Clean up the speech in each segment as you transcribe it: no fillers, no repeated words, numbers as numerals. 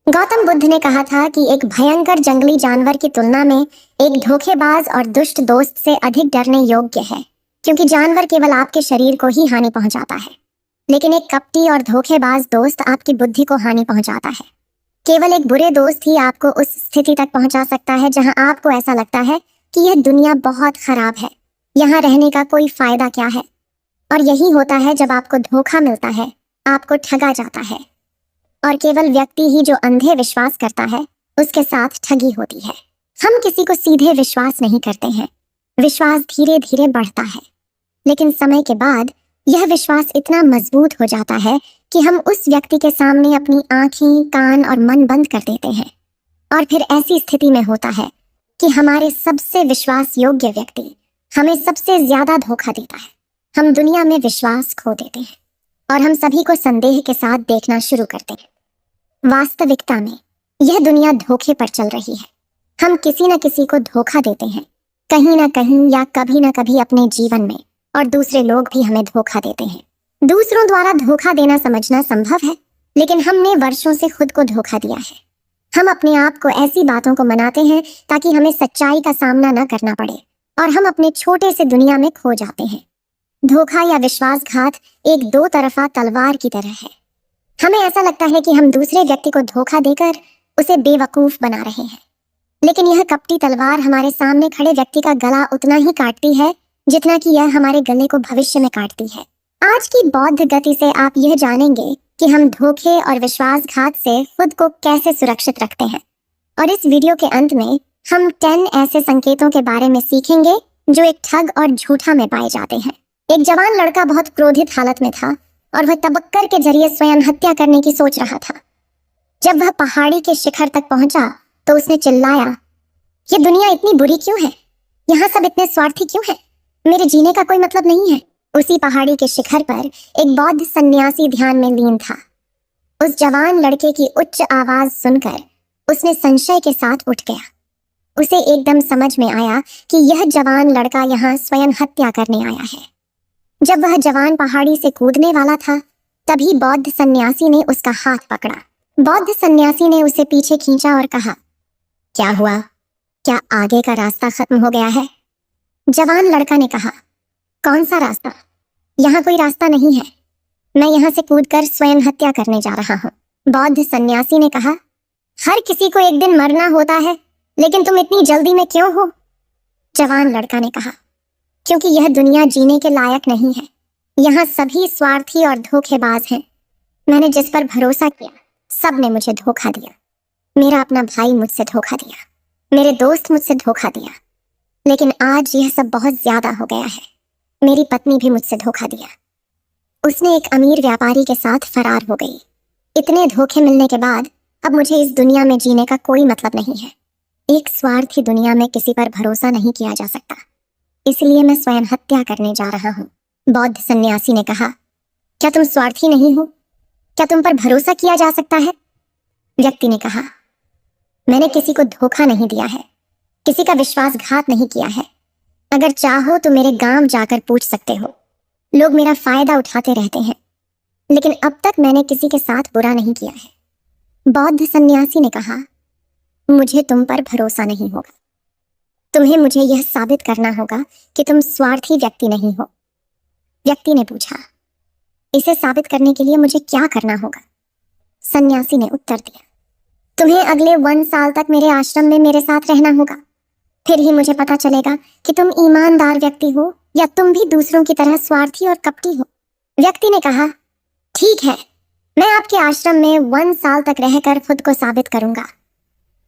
गौतम बुद्ध ने कहा था कि एक भयंकर जंगली जानवर की तुलना में एक धोखेबाज और दुष्ट दोस्त से अधिक डरने योग्य है, क्योंकि जानवर केवल आपके शरीर को ही हानि पहुंचाता है, लेकिन एक कपटी और धोखेबाज दोस्त आपकी बुद्धि को हानि पहुंचाता है। केवल एक बुरे दोस्त ही आपको उस स्थिति तक पहुंचा सकता है जहां आपको ऐसा लगता है कि यह दुनिया बहुत खराब है, यहाँ रहने का कोई फायदा क्या है। और यही होता है जब आपको धोखा मिलता है, आपको ठगा जाता है, और केवल व्यक्ति ही जो अंधे विश्वास करता है उसके साथ ठगी होती है। हम किसी को सीधे विश्वास नहीं करते हैं, विश्वास धीरे धीरे बढ़ता है, लेकिन समय के बाद यह विश्वास इतना मजबूत हो जाता है कि हम उस व्यक्ति के सामने अपनी आंखें, कान और मन बंद कर देते हैं। और फिर ऐसी स्थिति में होता है कि हमारे सबसे विश्वास योग्य व्यक्ति हमें सबसे ज्यादा धोखा देता है। हम दुनिया में विश्वास खो देते हैं और हम सभी को संदेह के साथ देखना शुरू करते हैं। वास्तविकता में यह दुनिया धोखे पर चल रही है। हम किसी न किसी को धोखा देते हैं, कहीं ना कहीं या कभी ना कभी अपने जीवन में, और दूसरे लोग भी हमें धोखा देते हैं। दूसरों द्वारा धोखा देना समझना संभव है, लेकिन हमने वर्षों से खुद को धोखा दिया है। हम अपने आप को ऐसी बातों को मनाते हैं ताकि हमें सच्चाई का सामना न करना पड़े, और हम अपने छोटे से दुनिया में खो जाते हैं। धोखा या विश्वासघात एक दो तरफा तलवार की तरह है। हमें ऐसा लगता है कि हम दूसरे व्यक्ति को धोखा देकर उसे बेवकूफ बना रहे हैं, लेकिन यह कपटी तलवार हमारे सामने खड़े व्यक्ति का गला उतना ही काटती है जितना कि यह हमारे गले को भविष्य में काटती है। आज की बौद्ध गति से आप यह जानेंगे कि हम धोखे और विश्वासघात से खुद को कैसे सुरक्षित रखते हैं। और इस वीडियो के अंत में हम 10 ऐसे संकेतों के बारे में सीखेंगे जो एक ठग और झूठा में पाए जाते हैं। एक जवान लड़का बहुत क्रोधित हालत में था और वह तबक्कर के जरिए स्वयं हत्या करने की सोच रहा था। जब वह पहाड़ी के शिखर तक पहुंचा तो उसने चिल्लाया, ये दुनिया इतनी बुरी क्यों है? यहाँ सब इतने स्वार्थी क्यों हैं? मेरे जीने का कोई मतलब नहीं है। उसी पहाड़ी के शिखर पर एक बौद्ध सन्यासी ध्यान में लीन था। उस जवान लड़के की उच्च आवाज सुनकर उसने संशय के साथ उठ गया। उसे एकदम समझ में आया कि यह जवान लड़का यहाँ स्वयं हत्या करने आया है। जब वह जवान पहाड़ी से कूदने वाला था, तभी बौद्ध सन्यासी ने उसका हाथ पकड़ा। बौद्ध सन्यासी ने उसे पीछे खींचा और कहा, क्या हुआ? क्या आगे का रास्ता खत्म हो गया है? जवान लड़का ने कहा, कौन सा रास्ता? यहाँ कोई रास्ता नहीं है। मैं यहाँ से कूदकर स्वयं हत्या करने जा रहा हूँ। बौद्ध सन्यासी ने कहा, हर किसी को एक दिन मरना होता है, लेकिन तुम इतनी जल्दी में क्यों हो? जवान लड़का ने कहा, क्योंकि यह दुनिया जीने के लायक नहीं है। यहाँ सभी स्वार्थी और धोखेबाज हैं। मैंने जिस पर भरोसा किया, सब ने मुझे धोखा दिया। मेरा अपना भाई मुझसे धोखा दिया, मेरे दोस्त मुझसे धोखा दिया, लेकिन आज यह सब बहुत ज्यादा हो गया है। मेरी पत्नी भी मुझसे धोखा दिया। उसने एक अमीर व्यापारी के साथ फरार हो गई। इतने धोखे मिलने के बाद अब मुझे इस दुनिया में जीने का कोई मतलब नहीं है। एक स्वार्थी दुनिया में किसी पर भरोसा नहीं किया जा सकता, इसलिए मैं स्वयं हत्या करने जा रहा हूँ। बौद्ध सन्यासी ने कहा, क्या तुम स्वार्थी नहीं हो? क्या तुम पर भरोसा किया जा सकता है? व्यक्ति ने कहा, मैंने किसी को धोखा नहीं दिया है, किसी का विश्वासघात नहीं किया है। अगर चाहो तो मेरे गांव जाकर पूछ सकते हो। लोग मेरा फायदा उठाते रहते हैं, लेकिन अब तक मैंने किसी के साथ बुरा नहीं किया है। बौद्ध सन्यासी ने कहा, मुझे तुम पर भरोसा नहीं होगा। तुम्हें मुझे यह साबित करना होगा कि तुम स्वार्थी व्यक्ति नहीं हो। व्यक्ति ने पूछा, इसे साबित करने के लिए मुझे क्या करना होगा? सन्यासी ने उत्तर दिया, तुम्हें अगले 1 साल तक मेरे आश्रम में मेरे साथ रहना होगा। फिर ही मुझे पता चलेगा कि तुम ईमानदार व्यक्ति हो या तुम भी दूसरों की तरह स्वार्थी और कपटी हो। व्यक्ति ने कहा, ठीक है, मैं आपके आश्रम में 1 साल तक रहकर खुद को साबित करूंगा।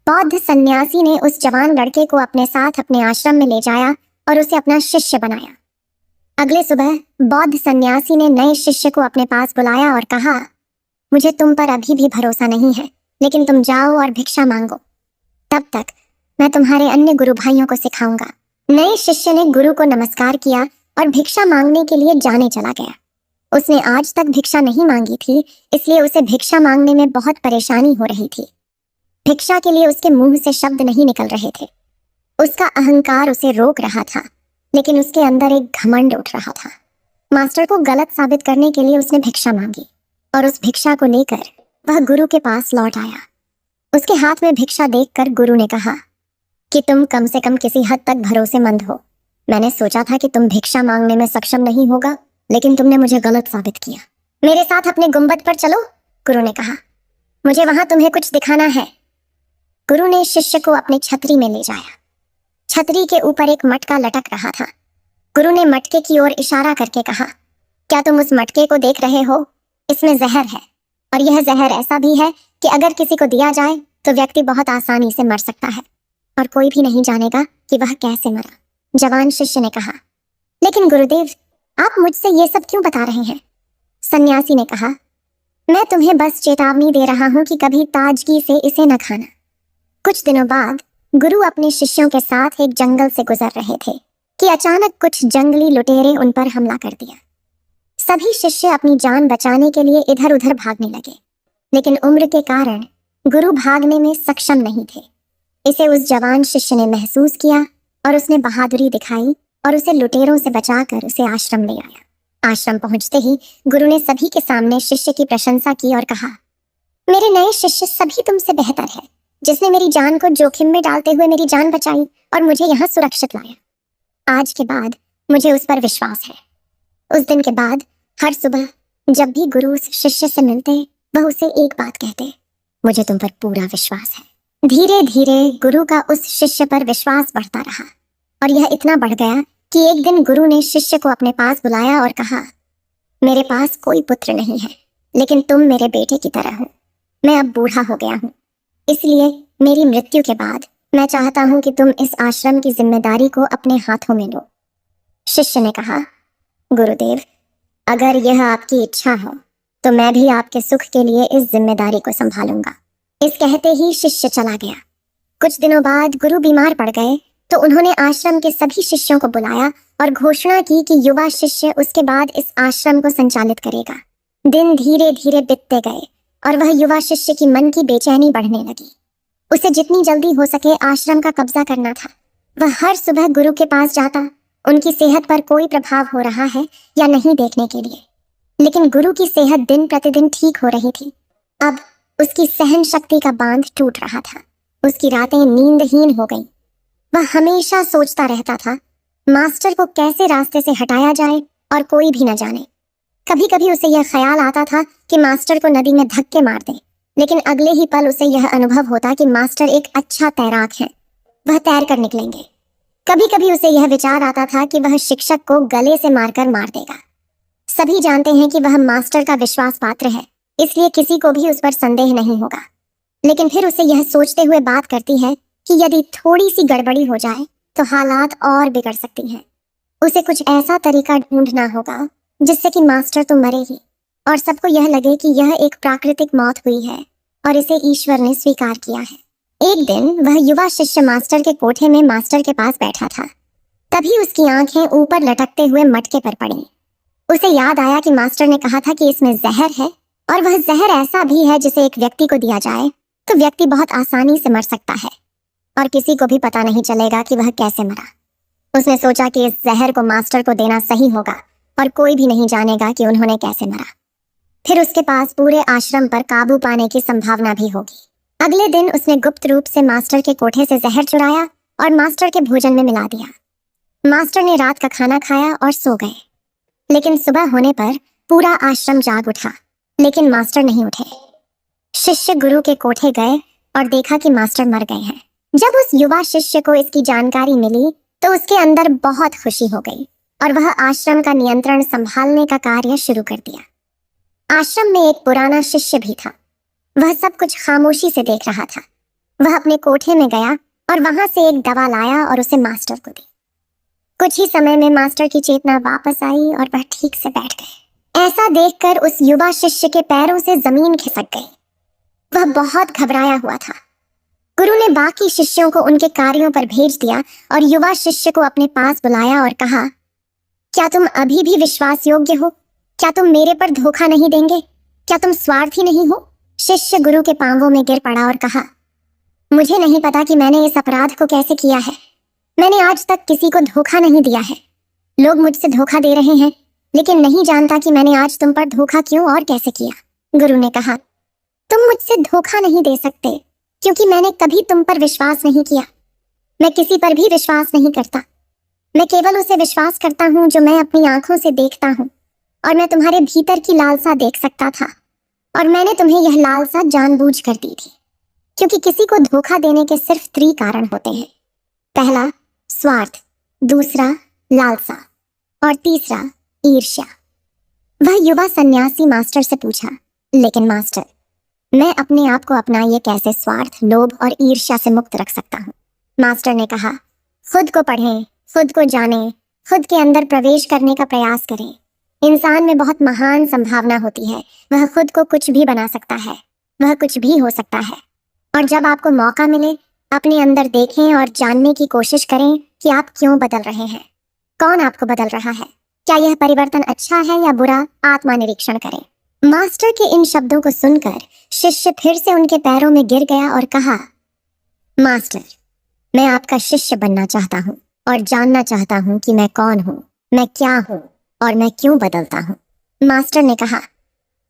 बौद्ध सन्यासी ने उस जवान लड़के को अपने साथ अपने आश्रम में ले जाया और उसे अपना शिष्य बनाया। अगले सुबह बौद्ध सन्यासी ने नए शिष्य को अपने पास बुलाया और कहा, मुझे तुम पर अभी भी भरोसा नहीं है, लेकिन तुम जाओ और भिक्षा मांगो। तब तक मैं तुम्हारे अन्य गुरु भाइयों को सिखाऊंगा। नए शिष्य ने गुरु को नमस्कार किया और भिक्षा मांगने के लिए जाने चला गया। उसने आज तक भिक्षा नहीं मांगी थी, इसलिए उसे भिक्षा मांगने में बहुत परेशानी हो रही थी। भिक्षा के लिए उसके मुंह से शब्द नहीं निकल रहे थे। उसका अहंकार उसे रोक रहा था, लेकिन उसके अंदर एक घमंड उठ रहा था। मास्टर को गलत साबित करने के लिए उसने भिक्षा मांगी और उस भिक्षा को लेकर वह गुरु के पास लौट आया। उसके हाथ में भिक्षा देखकर गुरु ने कहा कि तुम कम से कम किसी हद तक भरोसेमंद हो। मैंने सोचा था कि तुम भिक्षा मांगने में सक्षम नहीं होगा, लेकिन तुमने मुझे गलत साबित किया। मेरे साथ अपने गुंबद पर चलो, गुरु ने कहा। मुझे वहां तुम्हें कुछ दिखाना है। गुरु ने शिष्य को अपनी छतरी में ले जाया। छतरी के ऊपर एक मटका लटक रहा था। गुरु ने मटके की ओर इशारा करके कहा, क्या तुम उस मटके को देख रहे हो? इसमें जहर है, और यह जहर ऐसा भी है कि अगर किसी को दिया जाए तो व्यक्ति बहुत आसानी से मर सकता है, और कोई भी नहीं जानेगा कि वह कैसे मरा। जवान शिष्य ने कहा, लेकिन गुरुदेव, आप मुझसे ये सब क्यों बता रहे हैं? सन्यासी ने कहा, मैं तुम्हें बस चेतावनी दे रहा हूं कि कभी ताजगी से इसे न खाना। कुछ दिनों बाद गुरु अपने शिष्यों के साथ एक जंगल से गुजर रहे थे कि अचानक कुछ जंगली लुटेरे उन पर हमला कर दिया। सभी शिष्य अपनी जान बचाने के लिए इधर उधर भागने लगे, लेकिन उम्र के कारण गुरु भागने में सक्षम नहीं थे। इसे उस जवान शिष्य ने महसूस किया और उसने बहादुरी दिखाई और उसे लुटेरों से बचाकर उसे आश्रम ले आया। आश्रम पहुंचते ही गुरु ने सभी के सामने शिष्य की प्रशंसा की और कहा, मेरे नए शिष्य सभी तुमसे बेहतर है, जिसने मेरी जान को जोखिम में डालते हुए मेरी जान बचाई और मुझे यहाँ सुरक्षित लाया। आज के बाद मुझे उस पर विश्वास है। उस दिन के बाद हर सुबह जब भी गुरु उस शिष्य से मिलते, वह उसे एक बात कहते, मुझे तुम पर पूरा विश्वास है। धीरे धीरे गुरु का उस शिष्य पर विश्वास बढ़ता रहा, और यह इतना बढ़ गया कि एक दिन गुरु ने शिष्य को अपने पास बुलाया और कहा, मेरे पास कोई पुत्र नहीं है, लेकिन तुम मेरे बेटे की तरह हो। मैं अब बूढ़ा हो गया हूँ, इसलिए मेरी मृत्यु के बाद मैं चाहता हूं कि तुम इस आश्रम की जिम्मेदारी को अपने हाथों में लो। शिष्य ने कहा, गुरुदेव, अगर यह आपकी इच्छा हो तो मैं भी आपके सुख के लिए इस जिम्मेदारी को संभालूंगा। इस कहते ही शिष्य चला गया। कुछ दिनों बाद गुरु बीमार पड़ गए तो उन्होंने आश्रम के सभी शिष्यों को बुलाया और घोषणा की कि युवा शिष्य उसके बाद इस आश्रम को संचालित करेगा। दिन धीरे धीरे बीतते गए और वह युवा शिष्य की मन की बेचैनी बढ़ने लगी। उसे जितनी जल्दी हो सके आश्रम का कब्जा करना था। वह हर सुबह गुरु के पास जाता, उनकी सेहत पर कोई प्रभाव हो रहा है या नहीं देखने के लिए। लेकिन गुरु की सेहत दिन प्रतिदिन ठीक हो रही थी। अब उसकी सहन शक्ति का बांध टूट रहा था। उसकी रातें नींदहीन हो गईं। वह हमेशा सोचता रहता था, मास्टर को कैसे रास्ते से हटाया जाए और कोई भी न जाने। कभी कभी उसे यह ख्याल आता था कि मास्टर को नदी में धक्के मार दे, लेकिन अगले ही पल उसे यह अनुभव होता कि मास्टर एक अच्छा तैराक है, वह तैर कर निकलेंगे। कभी कभी उसे यह विचार आता था कि वह शिक्षक को गले से मारकर मार देगा। सभी जानते हैं कि वह मास्टर का विश्वास पात्र है, इसलिए किसी को भी उस पर संदेह नहीं होगा। लेकिन फिर उसे यह सोचते हुए बात करती है कि यदि थोड़ी सी गड़बड़ी हो जाए तो हालात और बिगड़ सकती हैं। उसे कुछ ऐसा तरीका ढूंढना होगा जिससे कि मास्टर तो मरे ही और सबको यह लगे कि यह एक प्राकृतिक मौत हुई है और इसे ईश्वर ने स्वीकार किया है। एक दिन वह युवा शिष्य मास्टर के कोठे में मास्टर के पास बैठा था। तभी उसकी आंखें ऊपर लटकते हुए मटके पर पड़ी। उसे याद आया कि मास्टर ने कहा था कि इसमें जहर है, और वह जहर ऐसा भी है जिसे एक व्यक्ति को दिया जाए तो व्यक्ति बहुत आसानी से मर सकता है और किसी को भी पता नहीं चलेगा कि वह कैसे मरा। उसने सोचा कि इस जहर को मास्टर को देना सही होगा और कोई भी नहीं जानेगा कि उन्होंने कैसे मरा। फिर उसके पास पूरे आश्रम पर काबू पाने की संभावना भी होगी। अगले दिन उसने गुप्त रूप से मास्टर के कोठे से जहर चुराया और मास्टर के भोजन में मिला दिया। मास्टर ने रात का खाना खाया और सो गए। लेकिन सुबह होने पर पूरा आश्रम जाग उठा, लेकिन मास्टर नहीं उठे। शिष्य गुरु के कोठे गए और देखा कि मास्टर मर गए हैं। जब उस युवा शिष्य को इसकी जानकारी मिली तो उसके अंदर बहुत खुशी हो गई और वह आश्रम का नियंत्रण संभालने का कार्य शुरू कर दिया। आश्रम में एक पुराना शिष्य भी था। वह सब कुछ खामोशी से देख रहा था। वह अपने कोठे में गया और वहां से एक दवा लाया और उसे मास्टर को दी। कुछ ही समय में मास्टर की चेतना वापस आई और वह ठीक से बैठ गए। ऐसा देखकर उस युवा शिष्य के पैरों से जमीन खिसक गई। वह बहुत घबराया हुआ था। गुरु ने बाकी शिष्यों को उनके कार्यों पर भेज दिया और युवा शिष्य को अपने पास बुलाया और कहा, क्या तुम अभी भी विश्वास योग्य हो? क्या तुम मेरे पर धोखा नहीं देंगे? क्या तुम स्वार्थी नहीं हो? शिष्य गुरु के पांवों में गिर पड़ा और कहा, मुझे नहीं पता कि मैंने इस अपराध को कैसे किया है। मैंने आज तक किसी को धोखा नहीं दिया है। लोग मुझसे धोखा दे रहे हैं, लेकिन नहीं जानता कि मैंने आज तुम पर धोखा क्यों और कैसे किया। गुरु ने कहा, तुम मुझसे धोखा नहीं दे सकते, क्योंकि मैंने कभी तुम पर विश्वास नहीं किया। मैं किसी पर भी विश्वास नहीं करता। मैं केवल उसे विश्वास करता हूँ जो मैं अपनी आंखों से देखता हूँ। और मैं तुम्हारे भीतर की लालसा देख सकता था, और मैंने तुम्हें यह लालसा जानबूझ कर दी थी, क्योंकि किसी को धोखा देने के सिर्फ 3 कारण होते हैं। पहला स्वार्थ, दूसरा लालसा, और तीसरा ईर्ष्या। वह युवा सन्यासी मास्टर से पूछा, लेकिन मास्टर, मैं अपने आप को अपना ये कैसे स्वार्थ, लोभ और ईर्ष्या से मुक्त रख सकता हूँ? मास्टर ने कहा, खुद को पढ़ें, खुद को जानें, खुद के अंदर प्रवेश करने का प्रयास करें। इंसान में बहुत महान संभावना होती है। वह खुद को कुछ भी बना सकता है, वह कुछ भी हो सकता है। और जब आपको मौका मिले, अपने अंदर देखें और जानने की कोशिश करें कि आप क्यों बदल रहे हैं, कौन आपको बदल रहा है, क्या यह परिवर्तन अच्छा है या बुरा, आत्मा निरीक्षण करें। मास्टर के इन शब्दों को सुनकर शिष्य फिर से उनके पैरों में गिर गया और कहा, मास्टर, मैं आपका शिष्य बनना चाहता हूँ और जानना चाहता हूँ कि मैं कौन हूँ, मैं क्या हूँ और मैं क्यों बदलता हूँ। मास्टर ने कहा,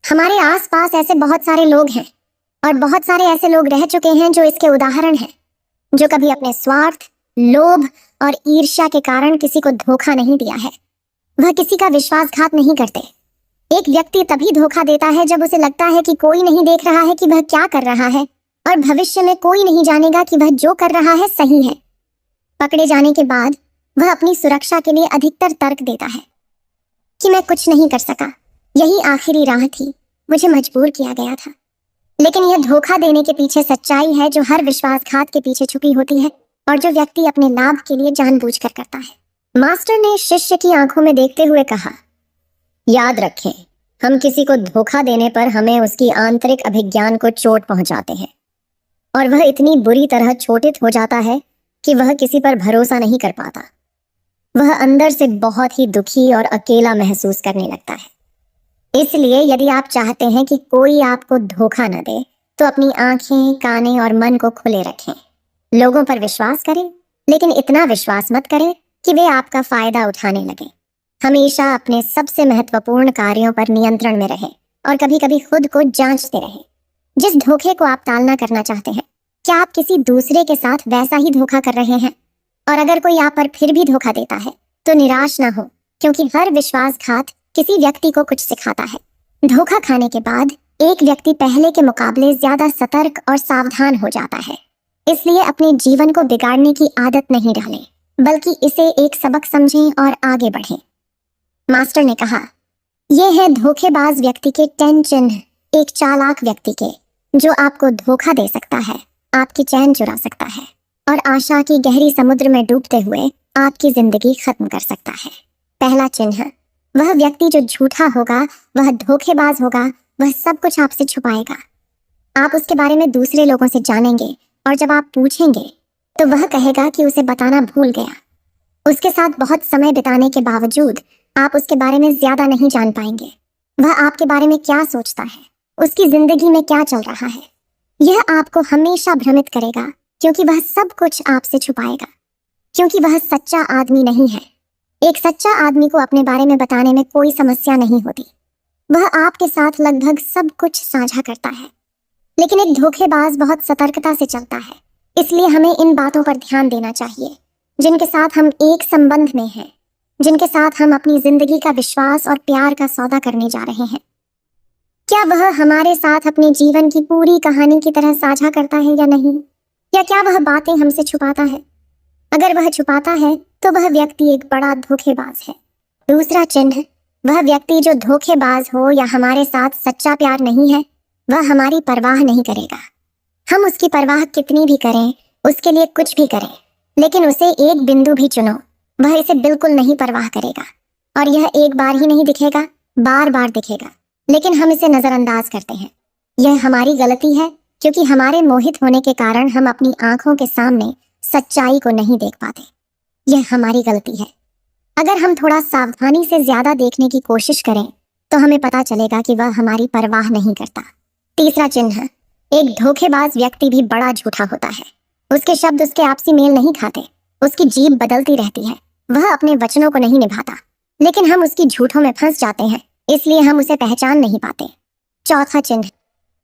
हमारे आसपास ऐसे बहुत सारे लोग हैं, और बहुत सारे ऐसे लोग रह चुके हैं जो इसके उदाहरण हैं, जो कभी अपने स्वार्थ, लोभ और ईर्ष्या के कारण किसी को धोखा नहीं दिया है। वह किसी का विश्वासघात नहीं करते। एक व्यक्ति तभी धोखा देता है जब उसे लगता है कि कोई नहीं देख रहा है कि वह क्या कर रहा है, और भविष्य में कोई नहीं जानेगा कि वह जो कर रहा है सही है। पकड़े जाने के बाद वह अपनी सुरक्षा के लिए अधिकतर तर्क देता है कि मैं कुछ नहीं कर सका, यही आखिरी राह थी, मुझे मजबूर किया गया था। लेकिन यह धोखा देने के पीछे सच्चाई है जो हर विश्वासघात के पीछे छुपी होती है, और जो व्यक्ति अपने लाभ के लिए जानबूझकर करता है। मास्टर ने शिष्य की आंखों में देखते हुए कहा, याद रखें, हम किसी को धोखा देने पर हमें उसकी आंतरिक अभिज्ञान को चोट पहुंचाते हैं, और वह इतनी बुरी तरह चोटित हो जाता है कि वह किसी पर भरोसा नहीं कर पाता। वह अंदर से बहुत ही दुखी और अकेला महसूस करने लगता है। इसलिए यदि आप चाहते हैं कि कोई आपको धोखा न दे, तो अपनी आंखें, कानें और मन को खुले रखें। लोगों पर विश्वास करें, लेकिन इतना विश्वास मत करें कि वे आपका फायदा उठाने लगें। हमेशा अपने सबसे महत्वपूर्ण कार्यों पर नियंत्रण में रहें, और कभी कभी खुद को जांचते रहें। जिस धोखे को आप टालना करना चाहते हैं, क्या आप किसी दूसरे के साथ वैसा ही धोखा कर रहे हैं? और अगर कोई आप पर फिर भी धोखा देता है, तो निराश ना हो, क्योंकि हर विश्वासघात किसी व्यक्ति को कुछ सिखाता है। धोखा खाने के बाद एक व्यक्ति पहले के मुकाबले ज्यादा सतर्क और सावधान हो जाता है। इसलिए अपने जीवन को बिगाड़ने की आदत नहीं डालें, बल्कि इसे एक सबक समझें और आगे बढ़ें। मास्टर ने कहा, ये है धोखेबाज व्यक्ति के 10 चिन्ह, एक चालाक व्यक्ति के, जो आपको धोखा दे सकता है, आपकी चैन चुरा सकता है, और आशा की गहरी समुद्र में डूबते हुए आपकी जिंदगी खत्म कर सकता है। पहला चिन्ह, वह व्यक्ति जो झूठा होगा, वह धोखेबाज होगा, वह सब कुछ आपसे छुपाएगा। आप उसके बारे में दूसरे लोगों से जानेंगे, और जब आप पूछेंगे तो वह कहेगा कि उसे बताना भूल गया। उसके साथ बहुत समय बिताने के बावजूद आप उसके बारे में ज्यादा नहीं जान पाएंगे। वह आपके बारे में क्या सोचता है, उसकी जिंदगी में क्या चल रहा है, यह आपको हमेशा भ्रमित करेगा, क्योंकि वह सब कुछ आपसे छुपाएगा, क्योंकि वह सच्चा आदमी नहीं है। एक सच्चा आदमी को अपने बारे में बताने में कोई समस्या नहीं होती। वह आपके साथ लगभग सब कुछ साझा करता है। लेकिन एक धोखेबाज बहुत सतर्कता से चलता है। इसलिए हमें इन बातों पर ध्यान देना चाहिए, जिनके साथ हम एक संबंध में हैं, जिनके साथ हम अपनी जिंदगी का विश्वास और प्यार का सौदा करने जा रहे हैं। क्या वह हमारे साथ अपने जीवन की पूरी कहानी की तरह साझा करता है या नहीं, या क्या वह बातें हमसे छुपाता है? अगर वह छुपाता है तो वह व्यक्ति एक बड़ा धोखेबाज है। दूसरा चिन्ह, वह व्यक्ति जो धोखेबाज हो या हमारे साथ सच्चा प्यार नहीं है, वह हमारी परवाह नहीं करेगा। हम उसकी परवाह कितनी भी करें, उसके लिए कुछ भी करें, लेकिन उसे एक बिंदु भी चुनो, वह इसे बिल्कुल नहीं परवाह करेगा। और यह एक बार ही नहीं दिखेगा, बार बार दिखेगा, लेकिन हम इसे नजरअंदाज करते हैं। यह हमारी गलती है, क्योंकि हमारे मोहित होने के कारण हम अपनी आंखों के सामने सच्चाई को नहीं देख पाते। यह हमारी गलती है। अगर हम थोड़ा सावधानी से ज्यादा देखने की कोशिश करें, तो हमें पता चलेगा कि वह हमारी परवाह नहीं करता। तीसरा चिन्ह, एक धोखेबाज व्यक्ति भी बड़ा झूठा होता है। उसके शब्द उसके आपसी मेल नहीं खाते, उसकी जीभ बदलती रहती है, वह अपने वचनों को नहीं निभाता, लेकिन हम उसकी झूठों में फंस जाते हैं, इसलिए हम उसे पहचान नहीं पाते। चौथा चिन्ह,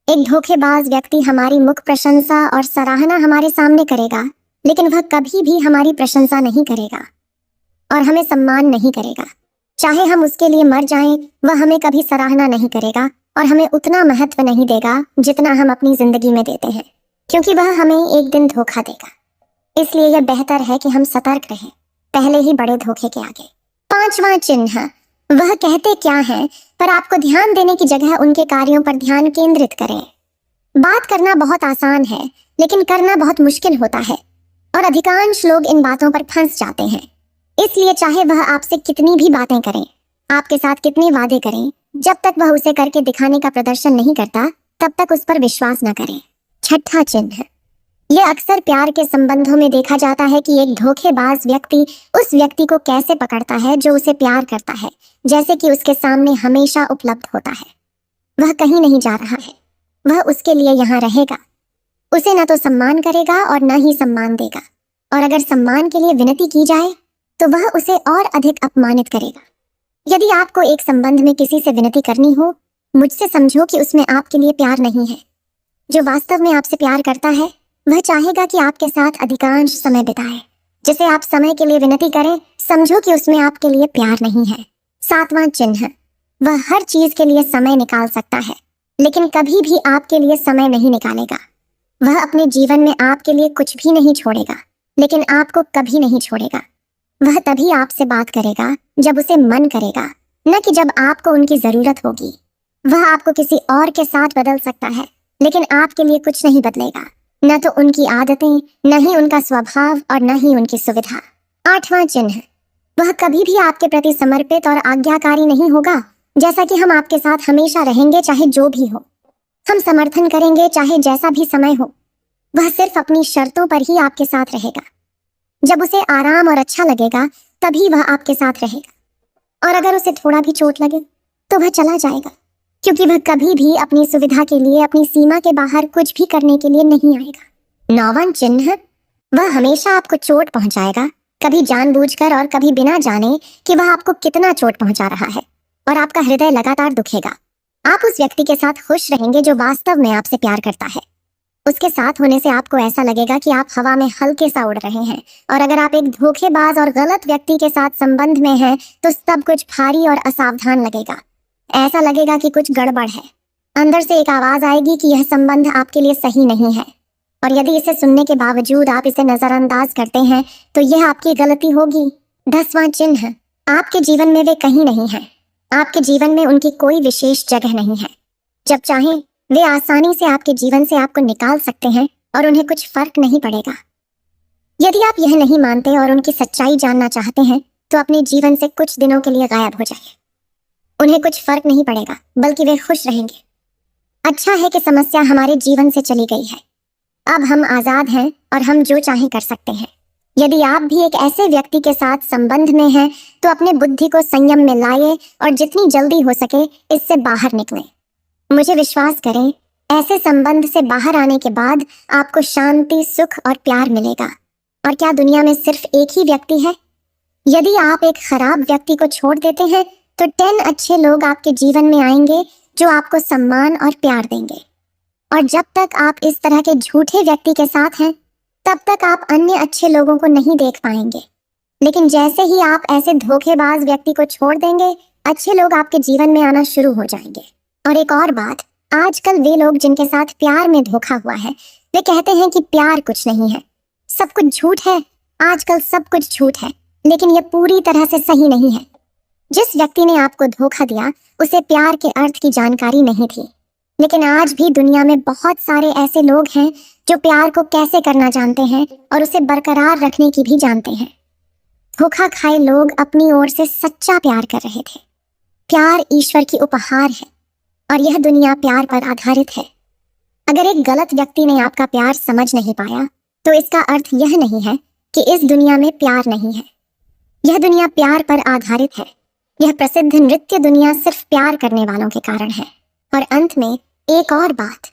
एक धोखेबाज व्यक्ति हमारी मुख प्रशंसा और सराहना हमारे सामने करेगा, लेकिन वह कभी भी हमारी प्रशंसा नहीं करेगा और हमें सम्मान नहीं करेगा। चाहे हम उसके लिए मर जाएं, वह हमें कभी सराहना नहीं करेगा और हमें उतना महत्व नहीं देगा जितना हम अपनी जिंदगी में देते हैं, क्योंकि वह हमें एक दिन धोखा देगा। इसलिए यह बेहतर है कि हम सतर्क रहें पहले ही बड़े धोखे के आगे। पांचवा चिन्ह, वह कहते क्या है पर आपको ध्यान देने की जगह उनके कार्यों पर ध्यान केंद्रित करें। बात करना बहुत आसान है, लेकिन करना बहुत मुश्किल होता है और अधिकांश लोग इन बातों पर फंस जाते हैं। इसलिए चाहे वह आपसे कितनी भी बातें करें, आपके साथ कितने वादे करें, जब तक वह उसे करके दिखाने का प्रदर्शन नहीं करता, तब तक उस पर विश्वास न करें। छठा चिन्ह, यह अक्सर प्यार के संबंधों में देखा जाता है कि एक धोखेबाज व्यक्ति उस व्यक्ति को कैसे पकड़ता है जो उसे प्यार करता है, जैसे कि उसके सामने हमेशा उपलब्ध होता है। वह कहीं नहीं जा रहा है, वह उसके लिए यहाँ रहेगा। उसे न तो सम्मान करेगा और न ही सम्मान देगा, और अगर सम्मान के लिए विनती की जाए तो वह उसे और अधिक अपमानित करेगा। यदि आपको एक संबंध में किसी से विनती करनी हो, मुझसे समझो कि उसमें आपके लिए प्यार नहीं है। जो वास्तव में आपसे प्यार करता है वह चाहेगा कि आपके साथ अधिकांश समय बिताए। जिसे आप समय के लिए विनती करें, समझो कि उसमें आपके लिए प्यार नहीं है। सातवां चिन्ह, वह हर चीज के लिए समय निकाल सकता है, लेकिन कभी भी आपके लिए समय नहीं निकालेगा। वह अपने जीवन में आपके लिए कुछ भी नहीं छोड़ेगा, लेकिन आपको कभी नहीं छोड़ेगा। वह तभी आपसे बात करेगा जब उसे मन करेगा, न कि जब आपको उनकी जरूरत होगी। वह आपको किसी और के साथ बदल सकता है, लेकिन आपके लिए कुछ नहीं बदलेगा, न तो उनकी आदतें, न ही उनका स्वभाव और न ही उनकी सुविधा। आठवां चिन्ह, वह कभी भी आपके प्रति समर्पित और आज्ञाकारी नहीं होगा। जैसा कि हम आपके साथ हमेशा रहेंगे, चाहे जो भी हो। हम समर्थन करेंगे चाहे जैसा भी समय हो। वह सिर्फ अपनी शर्तों पर ही आपके साथ रहेगा। जब उसे आराम और अच्छा लगेगा तभी वह आपके साथ रहेगा, और अगर उसे थोड़ा भी चोट लगे तो वह चला जाएगा, क्योंकि वह कभी भी अपनी सुविधा के लिए अपनी सीमा के बाहर कुछ भी करने के लिए नहीं आएगा। नौवां चिन्ह, वह हमेशा आपको चोट पहुंचाएगा, कभी जानबूझकर और कभी बिना जाने कि वह आपको कितना चोट पहुंचा रहा है, और आपका हृदय लगातार दुखेगा। आप उस व्यक्ति के साथ खुश रहेंगे जो वास्तव में आपसे प्यार करता है। उसके साथ होने से आपको ऐसा लगेगा कि आप हवा में हल्के सा उड़ रहे हैं, और अगर आप एक धोखेबाज और गलत व्यक्ति के साथ संबंध में हैं तो सब कुछ भारी और असावधान लगेगा। ऐसा लगेगा कि कुछ गड़बड़ है। अंदर से एक आवाज आएगी कि यह संबंध आपके लिए सही नहीं है, और यदि इसे सुनने के बावजूद आप इसे नजरअंदाज करते हैं तो यह आपकी गलती होगी। 10वां चिन्ह, आपके जीवन में वे कहीं नहीं है। आपके जीवन में उनकी कोई विशेष जगह नहीं है। जब चाहें वे आसानी से आपके जीवन से आपको निकाल सकते हैं और उन्हें कुछ फर्क नहीं पड़ेगा। यदि आप यह नहीं मानते और उनकी सच्चाई जानना चाहते हैं तो अपने जीवन से कुछ दिनों के लिए गायब हो जाइए। उन्हें कुछ फर्क नहीं पड़ेगा, बल्कि वे खुश रहेंगे। अच्छा है कि समस्या हमारे जीवन से चली गई है। अब हम आजाद हैं और हम जो चाहें कर सकते हैं। यदि आप भी एक ऐसे व्यक्ति के साथ संबंध में हैं तो अपने बुद्धि को संयम में लाइए और जितनी जल्दी हो सके इससे बाहर निकलें। मुझे विश्वास करें, ऐसे संबंध से बाहर आने के बाद आपको शांति, सुख और प्यार मिलेगा। और क्या दुनिया में सिर्फ एक ही व्यक्ति है? यदि आप एक खराब व्यक्ति को छोड़ देते हैं तो 10 अच्छे लोग आपके जीवन में आएंगे जो आपको सम्मान और प्यार देंगे। और जब तक आप इस तरह के झूठे व्यक्ति के साथ हैं तब तक आप अन्य अच्छे लोगों को नहीं देख पाएंगे। लेकिन जैसे ही आप ऐसे धोखेबाज व्यक्ति को छोड़ देंगे, अच्छे लोग आपके जीवन में आना शुरू हो जाएंगे। और एक और बात, आजकल वे लोग जिनके साथ प्यार में धोखा हुआ है वे कहते हैं कि प्यार कुछ नहीं है, सब कुछ झूठ है। आजकल सब कुछ झूठ है, लेकिन यह पूरी तरह से सही नहीं है। जिस व्यक्ति ने आपको धोखा दिया उसे प्यार के अर्थ की जानकारी नहीं थी, लेकिन आज भी दुनिया में बहुत सारे ऐसे लोग हैं जो प्यार को कैसे करना जानते हैं और उसे बरकरार रखने की भी जानते हैं। धोखा खाए लोग अपनी ओर से सच्चा प्यार कर रहे थे। प्यार ईश्वर की उपहार है और यह दुनिया प्यार पर आधारित है। अगर एक गलत व्यक्ति ने आपका प्यार समझ नहीं पाया तो इसका अर्थ यह नहीं है कि इस दुनिया में प्यार नहीं है। यह दुनिया प्यार पर आधारित है। यह प्रसिद्ध नृत्य दुनिया सिर्फ प्यार करने वालों के कारण है। और अंत में एक और बात,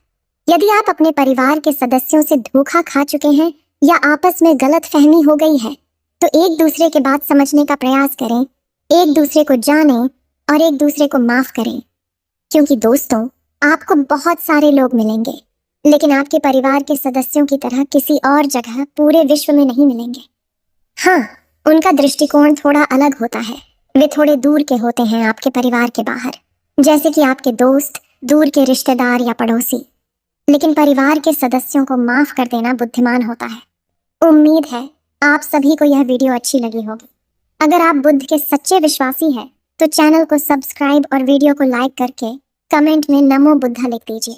यदि आप अपने परिवार के सदस्यों से धोखा खा चुके हैं या आपस में गलत फहमी हो गई है तो एक दूसरे के बात समझने का प्रयास करें, एक दूसरे को जानें और एक दूसरे को माफ करें, क्योंकि दोस्तों, आपको बहुत सारे लोग मिलेंगे, लेकिन आपके परिवार के सदस्यों की तरह किसी और जगह पूरे विश्व में नहीं मिलेंगे। हाँ, उनका दृष्टिकोण थोड़ा अलग होता है। वे थोड़े दूर के होते हैं आपके परिवार के बाहर, जैसे कि आपके दोस्त, दूर के रिश्तेदार या पड़ोसी। लेकिन परिवार के सदस्यों को माफ कर देना बुद्धिमान होता है। उम्मीद है आप सभी को यह वीडियो अच्छी लगी होगी। अगर आप बुद्ध के सच्चे विश्वासी हैं, तो चैनल को सब्सक्राइब और वीडियो को लाइक करके कमेंट में नमो बुद्धा लिख दीजिए।